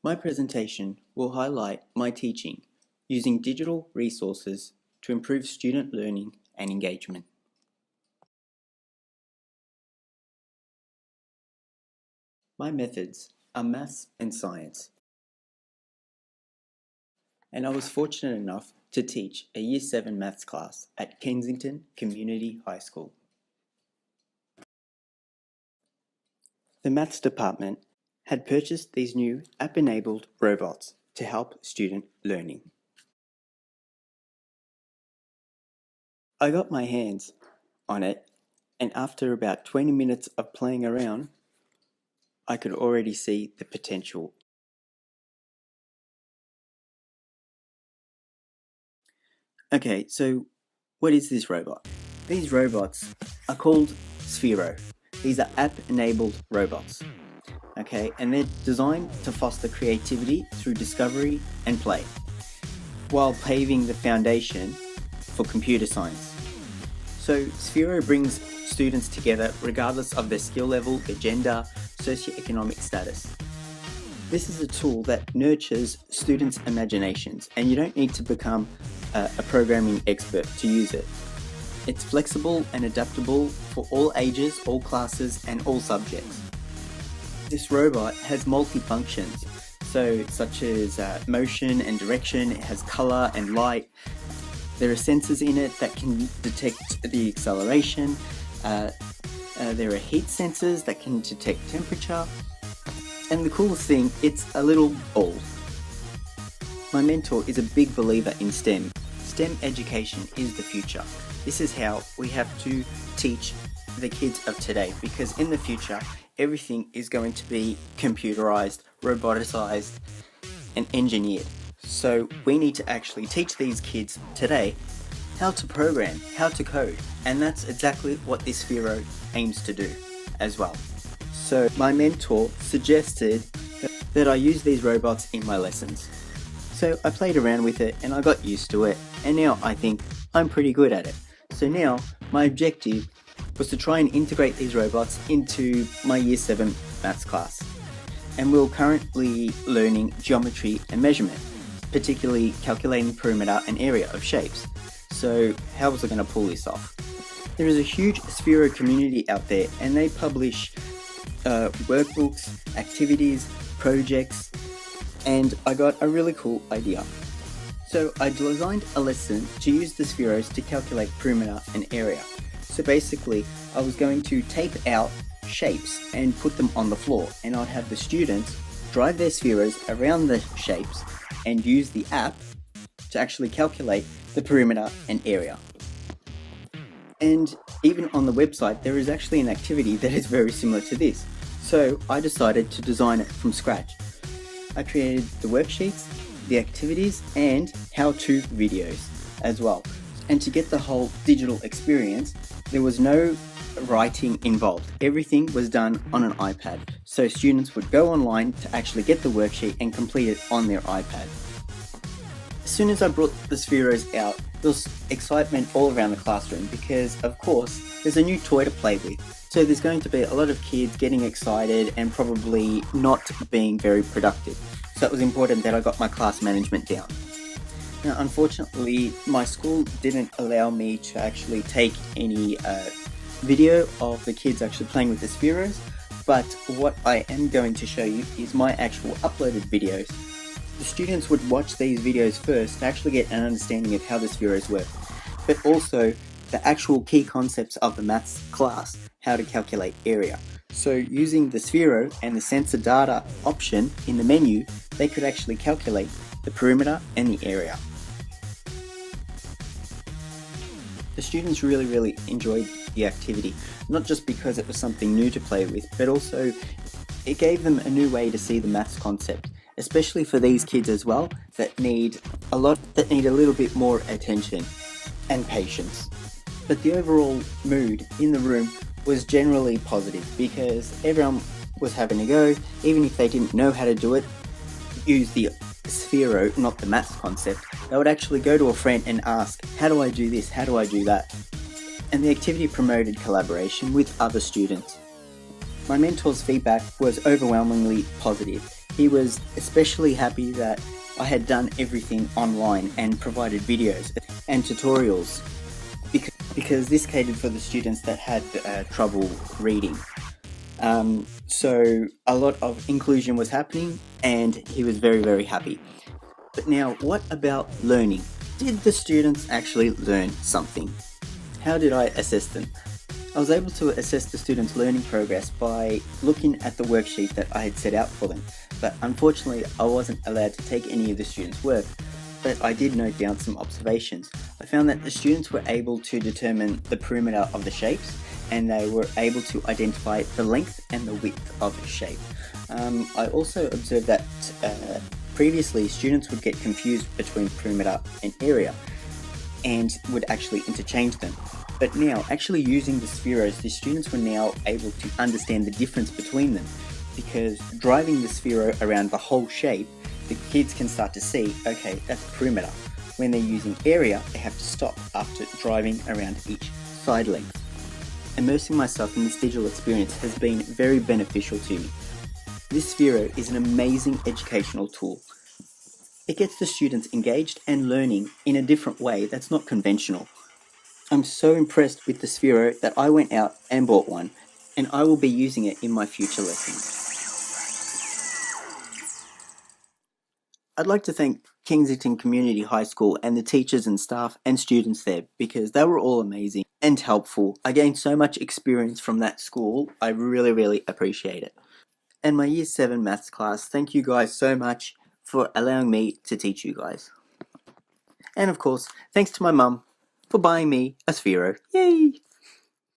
My presentation will highlight my teaching using digital resources to improve student learning and engagement. My methods are maths and science, and I was fortunate enough to teach a Year 7 maths class at Kensington Community High School. The maths department had purchased these new app-enabled robots to help student learning. I got my hands on it, and after about 20 minutes of playing around, I could already see the potential. Okay, so what is this robot? These robots are called Sphero. These are app-enabled robots. Okay, and they're designed to foster creativity through discovery and play, while paving the foundation for computer science. So Sphero brings students together regardless of their skill level, their gender, socioeconomic status. This is a tool that nurtures students' imaginations, and you don't need to become a programming expert to use it. It's flexible and adaptable for all ages, all classes, and all subjects. This robot has multi-functions, such as motion and direction. It has color and light. There are sensors in it that can detect the acceleration. There are heat sensors that can detect temperature. And the coolest thing, it's a little ball. My mentor is a big believer in STEM. STEM education is the future. This is how we have to teach the kids of today, because in the future, everything is going to be computerized, roboticized, and engineered. So we need to actually teach these kids today how to program, how to code, and that's exactly what this Sphero aims to do as well. So my mentor suggested that I use these robots in my lessons. So I played around with it and I got used to it, and now I think I'm pretty good at it. So now my objective was to try and integrate these robots into my Year 7 maths class. And we're currently learning geometry and measurement, particularly calculating perimeter and area of shapes. So how was I going to pull this off? There is a huge Sphero community out there, and they publish workbooks, activities, projects, and I got a really cool idea. So I designed a lesson to use the Spheros to calculate perimeter and area. So basically, I was going to tape out shapes and put them on the floor, and I'd have the students drive their Spheros around the shapes and use the app to actually calculate the perimeter and area. And even on the website, there is actually an activity that is very similar to this. So I decided to design it from scratch. I created the worksheets, the activities, and how-to videos as well. And to get the whole digital experience, there was no writing involved. Everything was done on an iPad. So students would go online to actually get the worksheet and complete it on their iPad. As soon as I brought the Spheros out, there was excitement all around the classroom because, of course, there's a new toy to play with. So there's going to be a lot of kids getting excited and probably not being very productive. So it was important that I got my class management down. Now, unfortunately, my school didn't allow me to actually take any video of the kids actually playing with the Spheros, but what I am going to show you is my actual uploaded videos. The students would watch these videos first to actually get an understanding of how the Spheros work, but also the actual key concepts of the maths class, how to calculate area. So using the Sphero and the sensor data option in the menu, they could actually calculate the perimeter and the area. The students really enjoyed the activity, not just because it was something new to play with, but also it gave them a new way to see the maths concept, especially for these kids as well that need a little bit more attention and patience. But the overall mood in the room was generally positive because everyone was having a go, even if they didn't know how to do it, use the Sphero, not the maths concept. They would actually go to a friend and ask, how do I do this, how do I do that? And the activity promoted collaboration with other students. My mentor's feedback was overwhelmingly positive. He was especially happy that I had done everything online and provided videos and tutorials because this catered for the students that had trouble reading. So a lot of inclusion was happening and he was very, very happy. But now, what about learning? Did the students actually learn something? How did I assess them? I was able to assess the students' learning progress by looking at the worksheet that I had set out for them, but unfortunately I wasn't allowed to take any of the students' work, but I did note down some observations. I found that the students were able to determine the perimeter of the shapes, and they were able to identify the length and the width of a shape. I also observed that previously students would get confused between perimeter and area and would actually interchange them. But now, actually using the spheros, the students were now able to understand the difference between them, because driving the sphero around the whole shape, the kids can start to see, okay, that's perimeter. When they're using area, they have to stop after driving around each side length. Immersing myself in this digital experience has been very beneficial to me. This Sphero is an amazing educational tool. It gets the students engaged and learning in a different way that's not conventional. I'm so impressed with the Sphero that I went out and bought one, and I will be using it in my future lessons. I'd like to thank Kensington Community High School and the teachers and staff and students there, because they were all amazing and helpful. I gained so much experience from that school. I really, really appreciate it. And my Year 7 maths class, thank you guys so much for allowing me to teach you guys. And of course, thanks to my mum for buying me a Sphero. Yay!